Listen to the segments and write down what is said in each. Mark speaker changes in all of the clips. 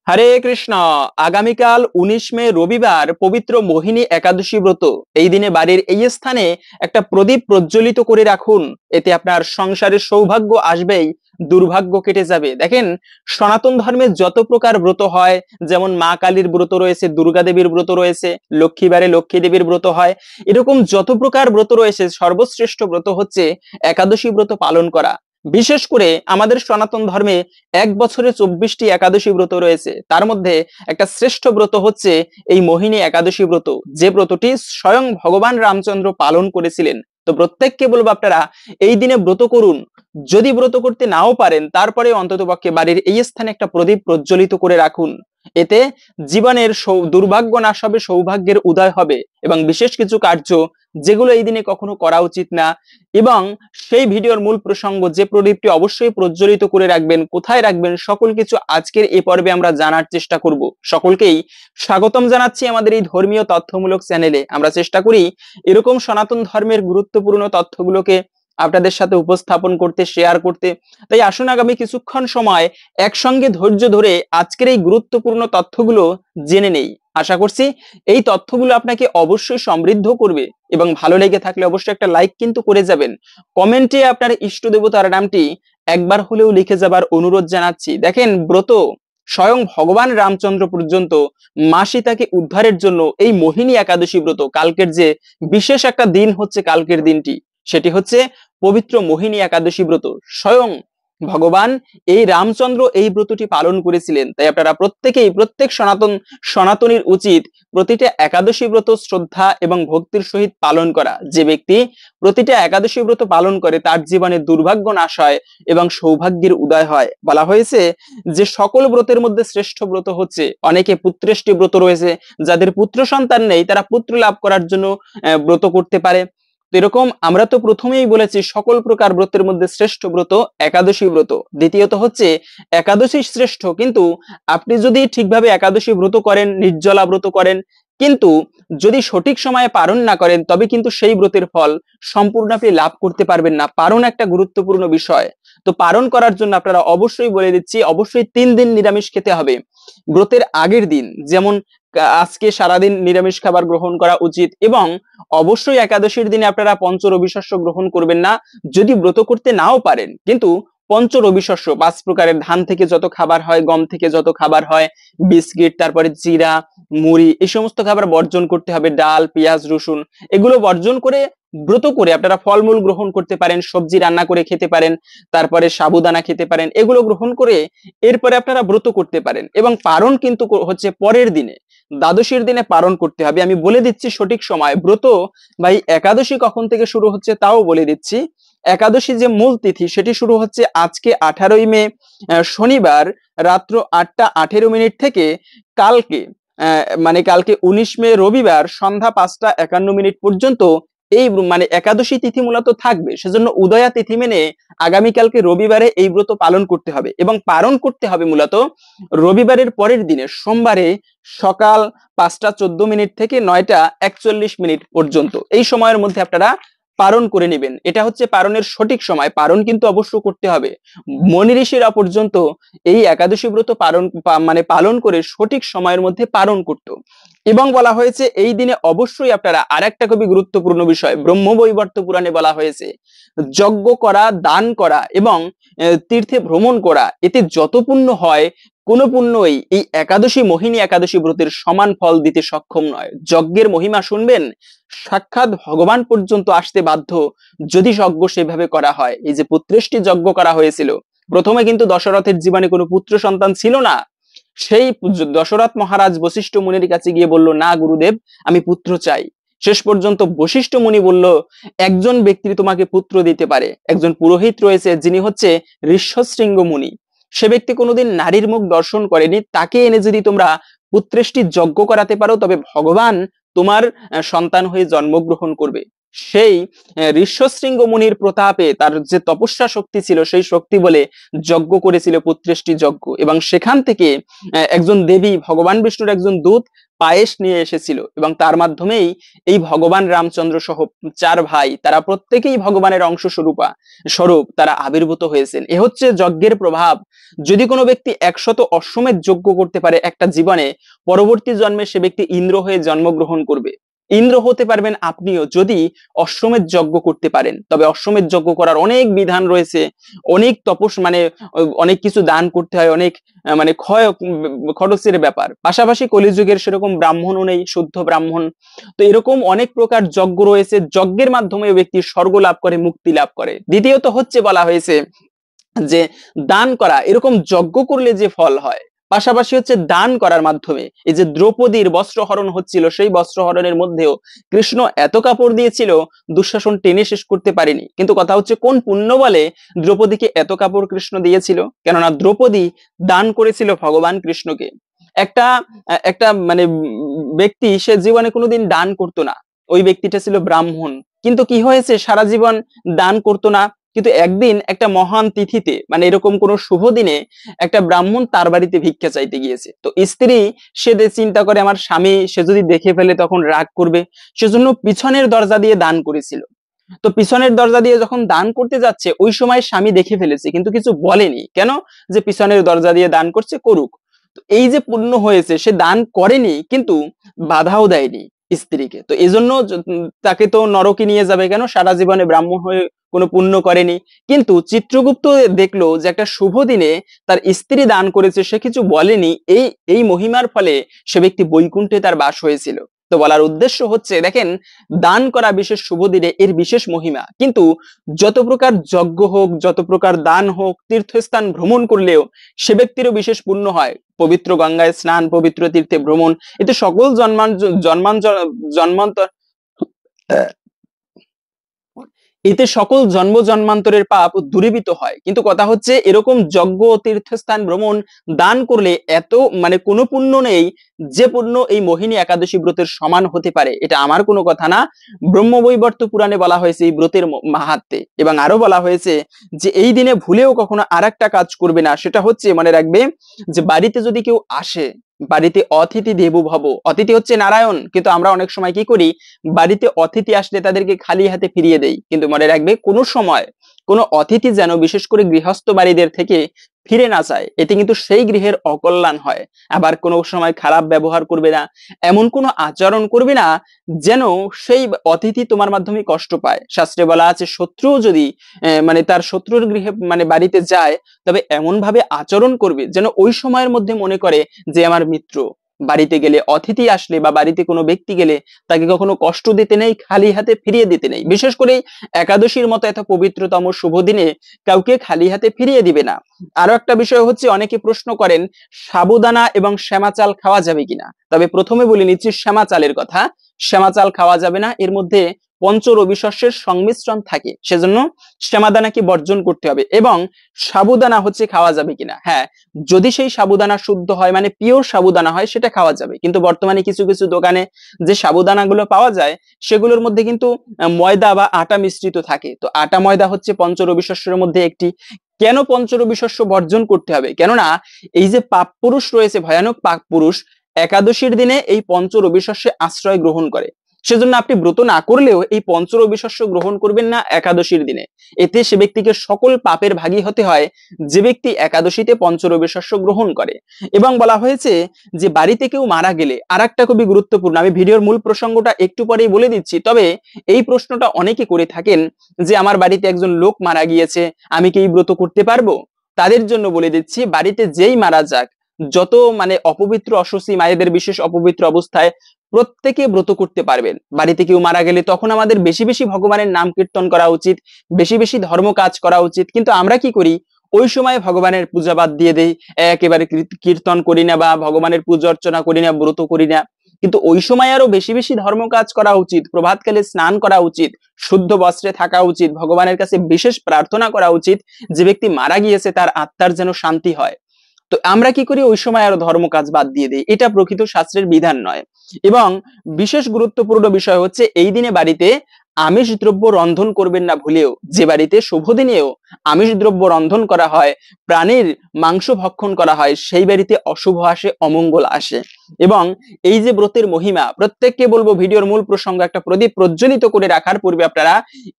Speaker 1: হরে কৃষ্ণ। আগামীকাল 19 মে রবিবার পবিত্র মোহিনী একাদশী ব্রত। এই দিনে বাড়ির এই স্থানে একটা প্রদীপ প্রজ্বলিত করে রাখুন। এতে আপনার সংসারের সৌভাগ্য আসবেই, দুর্ভাগ্য কেটে যাবে। দেখেন, সনাতন ধর্মের যত প্রকার ব্রত হয়, যেমন মা কালীর ব্রত রয়েছে, দুর্গা দেবীর ব্রত রয়েছে, লক্ষ্মীবারে লক্ষ্মী দেবীর ব্রত হয়, এরকম যত প্রকার ব্রত রয়েছে সর্বশ্রেষ্ঠ ব্রত হচ্ছে একাদশী ব্রত পালন করা। বিশেষ করে আমাদের সনাতন ধর্মে এক বছরে 24টি একাদশী ব্রত রয়েছে। তার মধ্যে একটা শ্রেষ্ঠ ব্রত হচ্ছে এই মোহিনী একাদশী ব্রত, যে ব্রতটি স্বয়ং ভগবান রামচন্দ্র পালন করেছিলেন। তো প্রত্যেককে বলবো আপনারা এই দিনে ব্রত করুন। যদি ব্রত করতে নাও পারেন, তারপরে অন্ততপক্ষে বাড়ির এই স্থানে একটা প্রদীপ প্রজ্বলিত করে রাখুন। এতে জীবনের দুর্ভাগ্য নাশ হবে, সৌভাগ্যের উদয় হবে। এবং বিশেষ কিছু কার্য যেগুলো এই দিনে কখনো করা উচিত না, এবং সেই ভিডিওর মূল প্রসঙ্গ, যে প্রদীপটি অবশ্যই প্রজ্বলিত করে রাখবেন, কোথায় রাখবেন, সকল কিছু আজকের এই পর্বে আমরা জানার চেষ্টা করব। সকলকেই স্বাগতম জানাচ্ছি আমাদের এই ধর্মীয় তথ্যমূলক চ্যানেলে। আমরা চেষ্টা করি এরকম সনাতন ধর্মের গুরুত্বপূর্ণ তথ্যগুলোকে আপনাদের সাথে উপস্থাপন করতে, শেয়ার করতে। তাই আসুন আগামী কিছুক্ষণ সময় একসঙ্গে ধৈর্য ধরে আজকের এই গুরুত্বপূর্ণ তথ্যগুলো জেনে নেই। আশা করছি এই তথ্যগুলো আপনাকে অবশ্যই সমৃদ্ধ করবে, এবং ভালো লেগে থাকলে অবশ্যই একটা লাইক কিন্তু করে যাবেন। কমেন্টে আপনার ইষ্ট দেবতার নামটি একবার হলেও লিখে যাবার অনুরোধ জানাচ্ছি। দেখেন, ব্রত স্বয়ং ভগবান রামচন্দ্র পর্যন্ত মা সীতাকে উদ্ধারের জন্য এই মোহিনী একাদশী ব্রত, কালকের যে বিশেষ একটা দিন হচ্ছে, কালকের দিনটি সেটি হচ্ছে পবিত্র মোহিনী একাদশী ব্রত। স্বয়ং ভগবান এই রামচন্দ্র এই ব্রতটি পালন করেছিলেন। তাই আপনারা প্রত্যেকেই, প্রত্যেক সনাতনীর উচিত প্রতিটা একাদশী ব্রত শ্রদ্ধা এবং ভক্তির সহিত পালন করা। যে ব্যক্তি প্রতিটা একাদশী ব্রত পালন করে তার জীবনে দুর্ভাগ্য নাশ হয় এবং সৌভাগ্যের উদয় হয়। বলা হয়েছে যে সকল ব্রতের মধ্যে শ্রেষ্ঠ ব্রত হচ্ছে, অনেকে পুত্রেষ্টি ব্রত রয়েছে, যাদের পুত্র সন্তান নেই তারা পুত্র লাভ করার জন্য ব্রত করতে পারে। এরকম আমরা তো প্রথমেই বলেছি সকল প্রকার ব্রতের মধ্যে শ্রেষ্ঠ ব্রত একাদশী ব্রত। দ্বিতীয়ত হচ্ছে একাদশী শ্রেষ্ঠ, কিন্তু আপনি যদি ঠিকভাবে একাদশী ব্রত করেন, নির্জলা ব্রত করেন, কিন্তু যদি সঠিক সময়ে পালন না করেন, তবে কিন্তু সেই ব্রতের ফল সম্পূর্ণ আপনি লাভ করতে পারবেন না। পালন একটা গুরুত্বপূর্ণ বিষয়। তো পালন করার জন্য আপনারা অবশ্যই বলে দিচ্ছি, অবশ্যই 3 দিন নিরামিষ খেতে হবে। ব্রতের আগের দিন, যেমন আজকে সারাদিন নিরামিষ খাবার গ্রহণ করা উচিত, এবং অবশ্যই একাদশীর দিনে আপনারা পঞ্চ রবি শস্য গ্রহণ করবেন না। যদি ব্রত করতে নাও পারেন, কিন্তু পঞ্চ রবি শস্য 5 প্রকারের, ধান থেকে যত খাবার হয়, গম থেকে যত খাবার হয়, বিস্কিট, তারপরে জিরা, মুড়ি, এই সমস্ত খাবার বর্জন করতে হবে। ডাল, পেঁয়াজ, রসুন এগুলো বর্জন করে ব্রত করে আপনারা ফলমূল গ্রহণ করতে পারেন, সবজি রান্না করে খেতে পারেন, তারপরে সাবুদানা খেতে পারেন। এগুলো গ্রহণ করে এরপরে আপনারা ব্রত করতে পারেন। এবং পারণ কিন্তু হচ্ছে পরের দিনে, দ্বাদশীর দিনে পালন করতে হবে। আমি বলে দিচ্ছি সঠিক সময়। ব্রত ভাই একাদশী কখন থেকে শুরু হচ্ছে তাও বলে দিচ্ছি। একাদশী যে মূল তিথি সেটি শুরু হচ্ছে আজকে 18ই মে শনিবার রাত্র 8টা 18 মিনিট থেকে কালকে মানে কালকে 19 মে রবিবার সন্ধ্যা 5টা 51 মিনিট পর্যন্ত এই মানে একাদশী তিথি মূলত থাকবে। সেজন্য উদয়া তিথি মেনে আগামীকালকে রবিবারে এই ব্রত পালন করতে হবে, এবং পালন করতে হবে মূলত রবিবারের পরের দিনে সোমবারে সকাল 5টা 14 মিনিট থেকে 9টা 41 মিনিট পর্যন্ত। এই সময়ের মধ্যে আপনারা পালন করে নেবেন। এটা হচ্ছে পালনের সঠিক সময়। পালন কিন্তু অবশ্য করতে হবে। মনি ঋষিরা পর্যন্ত এই একাদশী ব্রত পালন করে সঠিক সময়ের মধ্যে পালন করত। এবং বলা হয়েছে এই দিনে অবশ্যই আপনারা আরেকটা খুবই গুরুত্বপূর্ণ বিষয় ব্রহ্মবৈবর্ত পুরাণে বলা হয়েছে, যজ্ঞ করা, দান করা এবং তীর্থে ভ্রমণ করা, এতে যত পুণ্য হয় কোন পুণ্যই এই একাদশী মোহিনী একাদশী ব্রতের সমান ফল দিতে সক্ষম নয়। যজ্ঞের মহিমা শুনবেন, সাক্ষাৎ ভগবান পর্যন্ত আসতে বাধ্য যদি যজ্ঞ সেভাবে করা হয়। এই যে পুত্রেষ্টি যজ্ঞ করা হয়েছিল, প্রথমে কিন্তু দশরথের জীবনে কোনো পুত্র সন্তান ছিল না। সেই দশরথ মহারাজ বশিষ্ঠ মুনির কাছে গিয়ে বলল, না গুরুদেব, আমি পুত্র চাই। শেষ পর্যন্ত বশিষ্ঠ মুনি বলল, একজন ব্যক্তি তোমাকে পুত্র দিতে পারে। একজন পুরোহিত রয়েছে যিনি হচ্ছে ঋষ্যশৃঙ্গ মুনি, সে ব্যক্তি কোনোদিন নারীর মুখ দর্শন করেনি, তাকে এনে যদি তোমরা পুত্রেষ্টি যজ্ঞ করাতে পারো, তবে ভগবান তোমার সন্তান হয়ে জন্মগ্রহণ করবে। সেই ঋষ্যশৃঙ্গ মুনির প্রতাপে তার যে তপস্যা শক্তি ছিল সেই শক্তি বলে যজ্ঞ করেছিল পুত্রেষ্টি যজ্ঞ, এবং সেখান থেকে একজন দেবী ভগবান বিষ্ণুর একজন দূত পায়েস নিয়ে এসেছিল, এবং তার মাধ্যমেই এই ভগবান রামচন্দ্র সহ 4 ভাই তারা প্রত্যেকেই ভগবানের অংশ স্বরূপ তারা আবির্ভূত হয়েছেন। এ হচ্ছে যজ্ঞের প্রভাব। যদি কোনো ব্যক্তি 100 অশ্বমেধ যজ্ঞ করতে পারে একটা জীবনে, পরবর্তী জন্মে সে ব্যক্তি ইন্দ্র হয়ে জন্মগ্রহণ করবে। ইন্দ্র হতে পারবেন আপনিও যদি অশ্বমেধ যজ্ঞ করতে পারেন। তবে অশ্বমেধ যজ্ঞ করার অনেক বিধান রয়েছে, অনেক মানে অনেক কিছু দান করতে হয়, অনেক মানে খরচের ব্যাপার। পাশাপাশি কলিযুগের সেরকম ব্রাহ্মণও নেই, শুদ্ধ ব্রাহ্মণ। তো এরকম অনেক প্রকার যজ্ঞ রয়েছে, যজ্ঞের মাধ্যমে ব্যক্তি স্বর্গ লাভ করে, মুক্তি লাভ করে। দ্বিতীয়ত হচ্ছে বলা হয়েছে যে দান করা, এরকম যজ্ঞ করলে যে ফল হয়, পাশাপাশি হচ্ছে দান করার মাধ্যমে এই যে দ্রৌপদীর বস্ত্রহরণ হচ্ছিল, সেই বস্ত্রহরণের মধ্যেও কৃষ্ণ এত কাপড় দিয়েছিল দুঃশাসন টেনে শেষ করতে পারেনি। কিন্তু কথা হচ্ছে কোন পুণ্য বলে দ্রৌপদীকে এত কাপড় কৃষ্ণ দিয়েছিল? কেননা দ্রৌপদী দান করেছিল ভগবান কৃষ্ণকে। একটা একটা মানে ব্যক্তি সে জীবনে কোনোদিন দান করতো না, ওই ব্যক্তিটা ছিল ব্রাহ্মণ, কিন্তু কি হয়েছে সারা জীবন দান করতো না। কিন্তু একদিন একটা মহান তিথিতে, মানে এরকম কোন শুভ দিনে একটা ব্রাহ্মণ তার বাড়িতে ভিক্ষা চাইতে গিয়েছে। তো স্ত্রী সে চিন্তা করে আমার স্বামী সে যদি দেখে ফেলে তখন রাগ করবে, সেজন্য পিছনের দরজা দিয়ে দান করেছিল। তো পিছনের দরজা দিয়ে যখন দান করতে যাচ্ছে ওই সময় স্বামী দেখে ফেলেছে, কিন্তু কিছু বলেনি। কেন? যে পিছনের দরজা দিয়ে দান করছে, করুক। তো এই যে পুণ্য হয়েছে, সে দান করেনি কিন্তু বাধাও দেয়নি স্ত্রীকে। তো এই জন্য তাকে তো নরকে নিয়ে যাবে, কেন? সারা জীবনে ব্রাহ্মণ হয়ে কোনো পুণ্য করেনি। কিন্তু চিত্রগুপ্ত দেখলো যে একটা শুভ দিনে তার স্ত্রী দান করেছে, সে কিছু বলেনি। এই এই মহিমার ফলে সে ব্যক্তি বৈকুণ্ঠে তার বাস হয়েছিল। তো বলার উদ্দেশ্য হচ্ছে দেখেন, দান করা বিশেষ শুভ দিনে এর বিশেষ মহিমা। কিন্তু যত প্রকার যজ্ঞ হোক, যত প্রকার দান হোক, তীর্থস্থান ভ্রমণ করলেও সে ব্যক্তিরও বিশেষ পুণ্য হয়। পবিত্র গঙ্গায় স্নান, পবিত্র তীর্থে ভ্রমণ, এতে সকল জন্মান্তর এতে সকল জন্ম জন্মান্তরের পাপ দূরীভূত হয়। কিন্তু কথা হচ্ছে এরকম যজ্ঞ, তীর্থস্থান ভ্রমণ, দান করলে এত মানে কোনো পুণ্য নেই যে পুণ্য এই মোহিনী একাদশী ব্রতের সমান হতে পারে। এটা আমার কোনো কথা না, ব্রহ্মবৈবর্ত পুরাণে বলা হয়েছে এই ব্রতের মাহাত্ম্যে। এবং আরো বলা হয়েছে যে এই দিনে ভুলেও কখনো আরেকটা কাজ করবে না, সেটা হচ্ছে মনে রাখবে যে বাড়িতে যদি কেউ আসে, বাড়িতে অতিথি দেবো ভব, অতিথি হচ্ছে নারায়ণ। কিন্তু আমরা অনেক সময় কি করি, বাড়িতে অতিথি আসলে তাদেরকে খালি হাতে ফিরিয়ে দেই। কিন্তু মনে রাখবে কোনো সময় কোনো অতিথি যেন বিশেষ করে গৃহস্থ বাড়িদের থেকে ফিরে না যায়, এতে কিন্তু সেই গৃহের অকল্যাণ হয়। আবার কোনো সময় খারাপ ব্যবহার করবে না, এমন কোনো আচরণ করবে না যেন সেই অতিথি তোমার মাধ্যমে কষ্ট পায়। শাস্ত্রে বলা আছে শত্রু যদি মানে তার শত্রুর গৃহে মানে বাড়িতে যায়, তবে এমন ভাবে আচরণ করবে যেন ওই সময়ের মধ্যে মনে করে যে আমার মিত্র। বাড়িতে গেলে, অতিথি আসলে বা বাড়িতে কোনো ব্যক্তি গেলে তাকে কখনো কষ্ট দিতে নেই, খালি হাতে ফিরিয়ে দিতে নেই। বিশেষ করে একাদশীর মতো এত পবিত্রতম শুভ দিনে কাউকে খালি হাতে ফিরিয়ে দিবে না। আরো একটা বিষয় হচ্ছে, অনেকে প্রশ্ন করেন সাবুদানা এবং শ্যামা চাল খাওয়া যাবে কিনা। তবে প্রথমে বলে নিচ্ছি শ্যামা চালের কথা। শ্যামা চাল খাওয়া যাবে না, এর মধ্যে পঞ্চ রবি শস্যের সংমিশ্রণ থাকে, সেজন্য শ্যামাদানাকে বর্জন করতে হবে। এবং সাবুদানা হচ্ছে খাওয়া যাবে কিনা, হ্যাঁ, যদি সেই সাবুদানা শুদ্ধ হয়, মানে পিওর সাবুদানা হয়, সেটা খাওয়া যাবে। কিন্তু বর্তমানে কিছু কিছু দোকানে যে সাবুদানা গুলো পাওয়া যায় সেগুলোর মধ্যে কিন্তু ময়দা বা আটা মিশ্রিত থাকে। তো আটা ময়দা হচ্ছে পঞ্চ রবি শস্যের মধ্যে একটি। কেন পঞ্চ রবি শস্য বর্জন করতে হবে? কেননা এই যে পাপ পুরুষ রয়েছে, ভয়ানক পাপ পুরুষ একাদশীর দিনে এই পঞ্চ রবি শস্যে আশ্রয় গ্রহণ করে। সেজন্য আপনি ব্রত না করলেও এই পঞ্চ রবি শস্য গ্রহণ করবেন না একাদশীর দিনে। এতে সে ব্যক্তিকে সকল পাপের ভাগী হতে হয় যে ব্যক্তি একাদশীতে পঞ্চ রবি শস্য গ্রহণ করে। এবং বলা হয়েছে যে বাড়িতে কেউ মারা গেলে, আর একটা খুবই গুরুত্বপূর্ণ, আমি ভিডিওর মূল প্রসঙ্গটা একটু পরেই বলে দিচ্ছি, তবে এই প্রশ্নটা অনেকে করে থাকেন যে আমার বাড়িতে একজন লোক মারা গিয়েছে, আমি কি এই ব্রত করতে পারবো? তাদের জন্য বলে দিচ্ছি, বাড়িতে যেই মারা যাক, যত মানে অপবিত্র অসুচি মায়েদের বিশেষ অপবিত্র অবস্থায় প্রত্যেকে ব্রত করতে পারবেন। বাড়িতে কেউ মারা গেলে তখন আমাদের বেশি বেশি ভগবানের নাম কীর্তন করা উচিত, বেশি বেশি ধর্ম কাজ করা উচিত। কিন্তু আমরা কি করি, ওই সময় ভগবানের পূজা বাদ দিয়ে দেই, একেবারে কীর্তন করি না বা ভগবানের পূজা অর্চনা করি না, ব্রত করি না। কিন্তু ওই সময় আরো বেশি বেশি ধর্ম কাজ করা উচিত, প্রভাতকালে স্নান করা উচিত, শুদ্ধ বস্ত্রে থাকা উচিত, ভগবানের কাছে বিশেষ প্রার্থনা করা উচিত যে ব্যক্তি মারা গিয়েছে তার আত্মার যেন শান্তি হয়। তো আমরা কি করি, ওই সময় আরো ধর্ম কাজ বাদ দিয়ে দিই, এটা প্রকৃত শাস্ত্রের বিধান নয়। এবং বিশেষ গুরুত্বপূর্ণ বিষয় হচ্ছে এই দিনে বাড়িতে আমিষ দ্রব্য রন্ধন করবেন না ভুলেও। যে বাড়িতে শুভ দিনেও আমিষ দ্রব্য রন্ধন করা হয়, প্রাণীর মাংস ভক্ষণ করা হয়, সেই বাড়িতে অশুভ আসে, অমঙ্গল আসে। এবং এই যে ব্রতের মহিমা, প্রত্যেককে বলবো ভিডিওর মূল প্রসঙ্গ একটা প্রদীপ প্রজ্বলিত করে রাখার পূর্বে আপনারা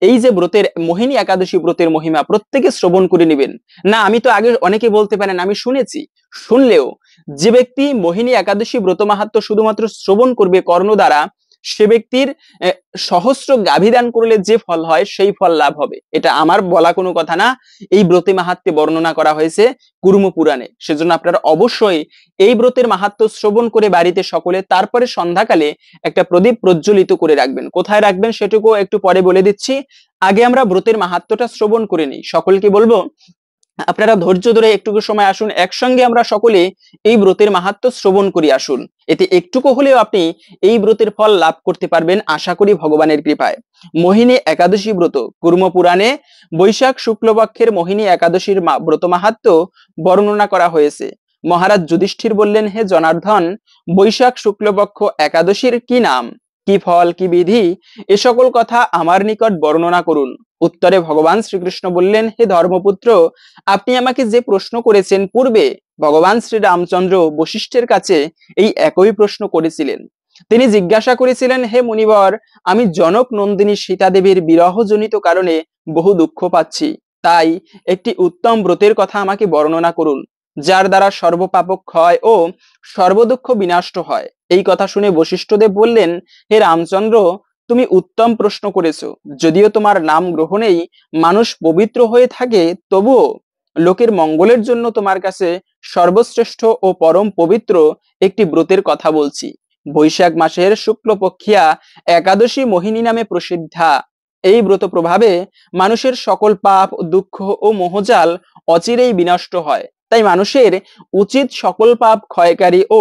Speaker 1: এই যে ব্রতের মোহিনী একাদশী ব্রতের মহিমা প্রত্যেকে শ্রবণ করে নেবেন। না আমি তো আগে, অনেকে বলতে পারেন আমি শুনেছি, শুনলেও যে ব্যক্তি মোহিনী একাদশী ব্রত মাহাত্ম্য শুধুমাত্র শ্রবণ করবে কর্ণ দ্বারা, সে ব্যক্তির সহস্র গাভী দান করলে যে ফল হয় সেই ফল লাভ হবে। এটা আমার বলা কোনো কথা না, এই ব্রতে মাহাত্ম্যে বর্ণনা করা হয়েছে কুর্ম পুরাণে। সেজন্য আপনারা অবশ্যই এই ব্রতের মাহাত্ম্য শ্রবণ করে বাড়িতে সকলে তারপরে সন্ধ্যাকালে একটা প্রদীপ প্রজ্বলিত করে রাখবেন। কোথায় রাখবেন সেটুকু একটু পরে বলে দিচ্ছি, আগে আমরা ব্রতের মাহাত্ম্যটা শ্রবণ করে নিই। সকলকে বলবো আপনারা ধৈর্য ধরে একটুকু সময় আসুন, একসঙ্গে আমরা সকলে এই ব্রতের মাহাত্ম্য শ্রবণ করি আসুন। এতে একটুকু হলেও আপনি এই ব্রতের ফল লাভ করতে পারবেন আশা করি ভগবানের কৃপায়। মোহিনী একাদশী ব্রত কুর্ম পুরাণে বৈশাখ শুক্লপক্ষের মোহিনী একাদশীর ব্রত মাহাত্ম্য বর্ণনা করা হয়েছে। মহারাজ যুধিষ্ঠির বললেন, হে জনার্দন, বৈশাখ শুক্লপক্ষ একাদশীর কি নাম, কি ফল, কি বিধি, এ সকল কথা আমার নিকট বর্ণনা করুন। উত্তরে ভগবান শ্রীকৃষ্ণ বললেন, হে ধর্মপুত্র, আপনি আমাকে যে প্রশ্ন করেছেন, পূর্বে ভগবান শ্রী রামচন্দ্র বশিষ্ঠের কাছে এই একই প্রশ্ন করেছিলেন। তিনি জিজ্ঞাসা করেছিলেন, হে মুনিবর, আমি জনক নন্দিনী সীতা দেবীর বিরহজনিত কারণে বহু দুঃখ পাচ্ছি, তাই একটি উত্তম ব্রতের কথা আমাকে বর্ণনা করুন, যার দ্বারা সর্বপাপ ক্ষয় ও সর্বদুঃখ বিনষ্ট হয়। এই কথা শুনে বশিষ্ঠদেব বললেন, হে রামচন্দ্র, তুমি উত্তম প্রশ্ন করেছো। যদিও তোমার নাম গ্রহণেই মানুষ পবিত্র হয়ে থাকে, তবুও লোকের মঙ্গলের জন্য তোমার কাছে সর্বশ্রেষ্ঠ ও পরম পবিত্র একটি ব্রতের কথা বলছি। বৈশাখ মাসের শুক্লপক্ষিয়া একাদশী মোহিনী নামে প্রসিদ্ধা। এই ব্রত প্রভাবে মানুষের সকল পাপ, দুঃখ ও মোহজাল অচিরেই বিনষ্ট হয়। তাই মানুষের উচিত সকল পাপ ক্ষয়কারী ও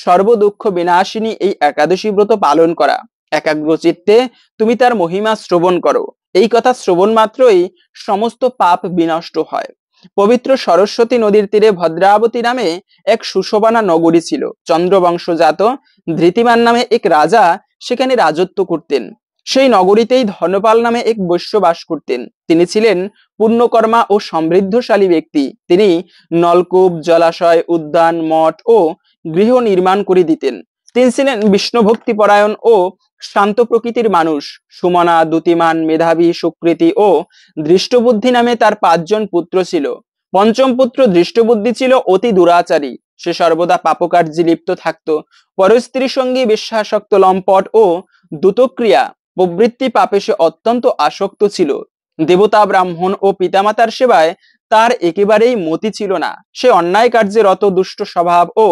Speaker 1: সর্বদুঃখ বিনাশিনী এই একাদশী ব্রত পালন করা। একাগ্র চিত্তে তুমি তার মহিমা শ্রবণ করো। এই কথা শ্রবণ মাত্রই সমস্ত পাপ বিনষ্ট হয়। পবিত্র সরস্বতী নদীর তীরে ভদ্রাবতী নামে এক সুশোভনা নগরী ছিল। চন্দ্রবংশজাত ধৃতিমান নামে এক রাজা সেখানে রাজত্ব করতেন। সেই নগরীতেই ধনপাল নামে এক বৈশ্য বাস করতেন। তিনি ছিলেন পুণ্যকর্মা ও সমৃদ্ধশালী ব্যক্তি। তিনি নলকূপ, জলাশয়, উদ্যান, মঠ ও গৃহ নির্মাণ করে দিতেন। তিনি ছিলেন বিষ্ণু ভক্তি পরায়ণ ও শান্ত প্রকৃতির মানুষ। সুমনা, দ্যুতিমান, মেধাবী, সুকৃতি ও দৃষ্টবুদ্ধি নামে তার 5 জন পুত্র ছিল। পঞ্চম পুত্র দৃষ্টবুদ্ধি ছিল অতি দুরাচারী। সে সর্বদা পাপকার্যে লিপ্ত থাকত। পরস্ত্রীর সঙ্গে বিশ্বাসক্ত, লম্পট ও দ্যুতক্রিয়া প্রবৃত্তি পাপে সে অত্যন্ত আসক্ত ছিল। দেবতা, ব্রাহ্মণ ও পিতামাতার সেবায় তার একেবারেই মতি ছিল না। সে অন্যায় কার্যে রত, দুষ্ট স্বভাব ও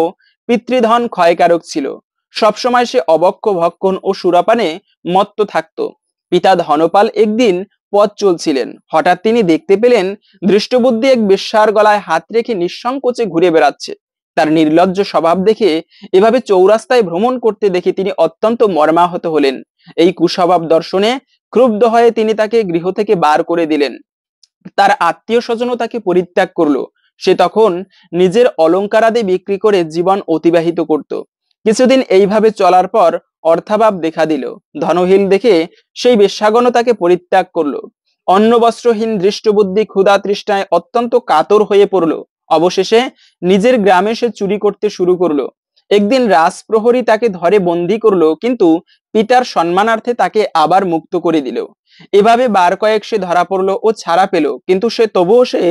Speaker 1: পিতৃধন ক্ষয়কারক ছিল। সবসময় সে অবক্ষ ভক্ষণ ও সুরাপানে মত্ত থাকত। পিতা ধনপাল একদিন পথ চলছিলেন। হঠাৎ তিনি দেখতে পেলেন দৃষ্টবুদ্ধি এক বেশ্যার গলায় হাত রেখে নিঃসংকোচে ঘুরে বেড়াচ্ছে। তার নির্লজ্জ স্বভাব দেখে, এভাবে চৌরাস্তায় ভ্রমণ করতে দেখে তিনি অত্যন্ত মর্মাহত হলেন। এই কুস্বভাব দর্শনে ক্রুব্ধ হয়ে তিনি তাকে গৃহ থেকে বার করে দিলেন। তার আত্মীয় স্বজনও তাকে পরিত্যাগ করলো। সে তখন নিজের অলঙ্কারাদি বিক্রি করে জীবন অতিবাহিত করত। কিছুদিন এইভাবে চলার পর অর্থাভাব দেখা দিল। ধনহীন দেখে সেই বেশ্যাগণ তাকে পরিত্যাগ করলো। অন্ন বস্ত্রহীন দৃষ্টবুদ্ধি ক্ষুধা তৃষ্ণায় অত্যন্ত কাতর হয়ে পড়লো। অবশেষে নিজের গ্রামে সে চুরি করতে শুরু করলো। একদিন রাজপ্রহরী তাকে ধরে বন্দী করলো, কিন্তু পিতার সম্মানার্থে তাকে আবার মুক্ত করে দিল। এভাবে বার কয়েক সে ধরা পড়লো ও ছাড়া পেল, কিন্তু সে তবুও সে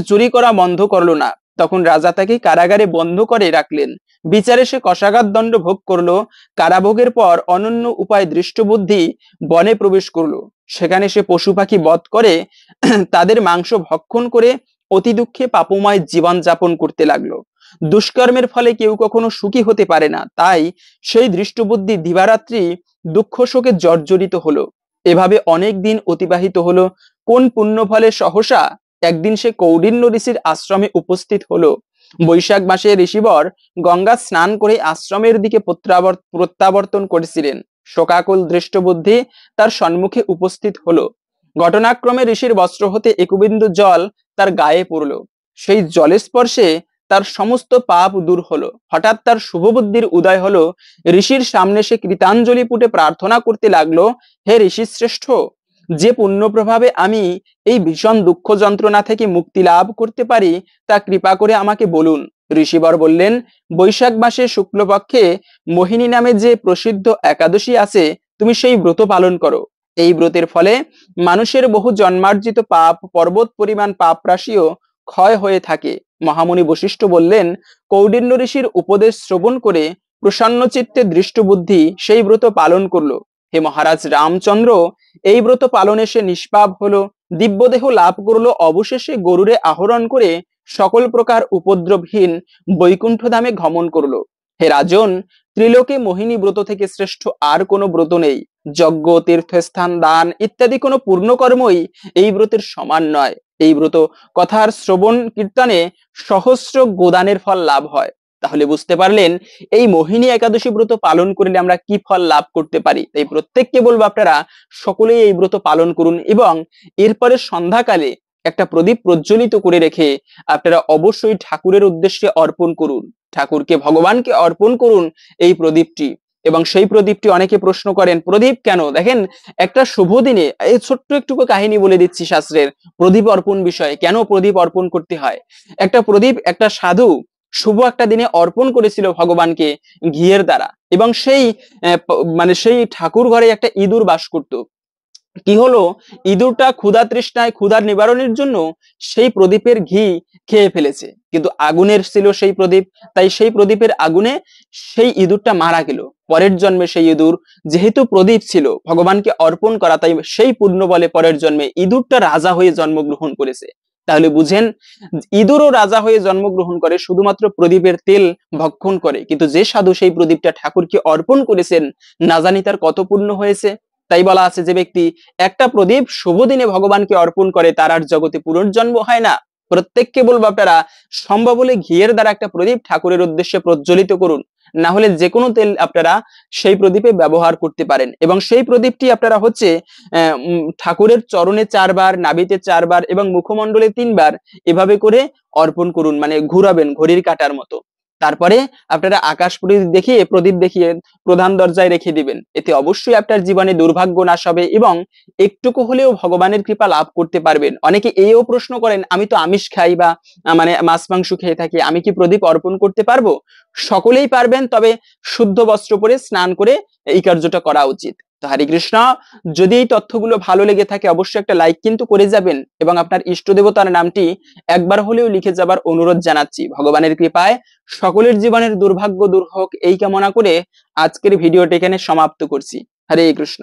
Speaker 1: চুরি করা বন্ধ করলো না। তখন রাজা তাকে কারাগারে বন্ধ করে রাখলেন। বিচারে সে কষাঘাত দণ্ড ভোগ করলো। কারাভোগের পর অনন্য উপায় দৃষ্টবুদ্ধি বনে প্রবেশ করলো। সেখানে সে পশু পাখি বধ করে তাদের মাংস ভক্ষণ করে অতি দুঃখে পাপময় জীবন যাপন করতে লাগলো। দুষ্কর্মের ফলে কেউ কখনো সুখী হতে পারে না, তাই সেই দৃষ্টবুদ্ধি দিবারাত্রি দুঃখ শোকে জর্জরিত হলো। এভাবে অনেক দিন অতিবাহিত হলো। কোন পুণ্য ফলে সহসা একদিন সে কৌডিন্য ঋষির আশ্রমে উপস্থিত হলো। বৈশাখ মাসে ঋষিবর গঙ্গা স্নান করে আশ্রমের দিকে প্রত্যাবর্তন করেছিলেন। শোকাকুল দৃষ্টবুদ্ধি তার সম্মুখে উপস্থিত হলো। ঘটনাক্রমে ঋষির বস্ত্র হতে একবিন্দু জল তার গায়ে পড়লো। সেই জলের স্পর্শে তার সমস্ত পাপ দূর হলো। হঠাৎ তার শুভবুদ্ধির উদয় হলো। ঋষির সামনে সে কৃতাঞ্জলি পুটে প্রার্থনা করতে লাগলো, হে ঋষি শ্রেষ্ঠ, যে পুণ্য প্রভাবে আমি এই ভীষণ দুঃখ যন্ত্রণা থেকে মুক্তি লাভ করতে পারি তা কৃপা করে আমাকে বলুন। ঋষিবর বললেন, বৈশাখ মাসে শুক্লপক্ষে মোহিনী নামে যে প্রসিদ্ধ একাদশী আছে, তুমি সেই ব্রত পালন করো। এই ব্রতের ফলে মানুষের বহু জন্মার্জিত পাপ, পর্বত পরিমাণ পাপ রাশিও ক্ষয় হয়ে থাকে। মহামুনি বশিষ্ঠ বললেন, কৌডিন্য ঋষির উপদেশ শ্রবণ করে প্রসন্ন চিত্তে দৃষ্টবুদ্ধি সেই ব্রত পালন করলো। হে মহারাজ রামচন্দ্র, এই ব্রত পালনে সে নিষ্পাপ হলো, দিব্যদেহ লাভ করলো, অবশেষে গরুরে আহরণ করে সকল প্রকার উপদ্রবহীন বৈকুণ্ঠ ধামে গমন করলো। হে রাজন, ত্রিলোকে মোহিনী ব্রত থেকে শ্রেষ্ঠ আর কোনো ব্রত নেই। যজ্ঞ, তীর্থস্থান, দান ইত্যাদি কোনো পূর্ণকর্মই এই ব্রতের সমান নয়। এই ব্রত কথার শ্রবণ কীর্তনে সহস্র গোদানের ফল লাভ হয়। তাহলে বুঝতে পারলেন এই মোহিনী একাদশী ব্রত পালন করলে আমরা কি ফল লাভ করতে পারি। তাই প্রত্যেককে বলবো আপনারা সকলেই এই ব্রত পালন করুন এবং এরপরে সন্ধ্যাকালে একটা প্রদীপ প্রজ্বলিত করে রেখে আপনারা অবশ্যই ঠাকুরের উদ্দেশ্যে অর্পণ করুন, ঠাকুরকে, ভগবানকে অর্পণ করুন এই প্রদীপটি। এবং সেই প্রদীপটি অনেকে প্রশ্ন করেন, প্রদীপ কেন? দেখেন, একটা শুভ দিনে, এই ছোট্ট একটুকু কাহিনী বলে দিচ্ছি শাস্ত্রের প্রদীপ অর্পণ বিষয়ে, কেন প্রদীপ অর্পণ করতে হয়। একটা প্রদীপ একটা সাধু শুভ একটা দিনে অর্পণ করেছিল ভগবানকে ঘিয়ের দ্বারা, এবং সেই মানে সেই ঠাকুর ঘরে একটা ইঁদুর বাস করত। কি হলো, ইঁদুরটা ক্ষুধা তৃষ্ণায়, ক্ষুধার নিবারণের জন্য সেই প্রদীপের ঘি খেয়ে ফেলেছে, কিন্তু আগুনের ছিল সেই প্রদীপ, তাই সেই প্রদীপের আগুনে সেই ইঁদুরটা মারা গেল। পরের জন্মে সেই ইঁদুর, যেহেতু প্রদীপ ছিল ভগবানকে অর্পণ করা, তাই সেই পুণ্য বলে পরের জন্মে ইঁদুরটা রাজা হয়ে জন্মগ্রহণ করেছে। তাহলে বুঝেন, ইঁদুরও রাজা হয়ে জন্মগ্রহণ করে শুধুমাত্র প্রদীপের তেল ভক্ষণ করে, কিন্তু যে সাধু সেই প্রদীপটা ঠাকুরকে অর্পণ করেছেন, না জানি তার কত পুণ্য হয়েছে। তাই বলা আছে, যে ব্যক্তি একটা প্রদীপ শুভ দিনে ভগবানকে অর্পণ করে তার আর জগতে পুনর্জন্ম হয় না। প্রত্যেককে বলবো আপনারা সম্ভব হলে ঘিয়ের দ্বারা একটা প্রদীপ ঠাকুরের উদ্দেশ্যে প্রজ্বলিত করুন, না হলে যে কোনো তেল আপনারা সেই প্রদীপে ব্যবহার করতে পারেন। এবং সেই প্রদীপটি আপনারা হচ্ছে ঠাকুরের চরণে 4 বার, নাভিতে 4 বার এবং মুখমণ্ডলে 3 বার এভাবে করে অর্পণ করুন, মানে ঘুরাবেন ঘড়ির কাঁটার মতো। তারপরে আপনারা আকাশ প্রদীপ দেখিয়ে প্রধান দরজায় রেখে দিবেন। এতে অবশ্যই আপনার জীবনে দুর্ভাগ্য নাশ হবে এবং একটুকু হলেও ভগবানের কৃপা লাভ করতে পারবেন। অনেকে এইও প্রশ্ন করেন, আমি তো আমিষ খাই বা মানে মাছ মাংস খেয়ে থাকি, আমি কি প্রদীপ অর্পণ করতে পারবো? সকলেই পারবেন, তবে শুদ্ধ বস্ত্র পরে স্নান করে এই কার্যটা করা উচিত। তো হরে কৃষ্ণ, যদি এই তথ্যগুলো ভালো লেগে থাকে অবশ্যই একটা লাইক কিন্তু করে যাবেন এবং আপনার ইষ্ট দেবতার নামটি একবার হলেও লিখে যাবার অনুরোধ জানাচ্ছি। ভগবানের কৃপায় সকলের জীবনের দুর্ভাগ্য দূর হোক এই কামনা করে আজকের ভিডিওটি এখানে সমাপ্ত করছি। হরে কৃষ্ণ।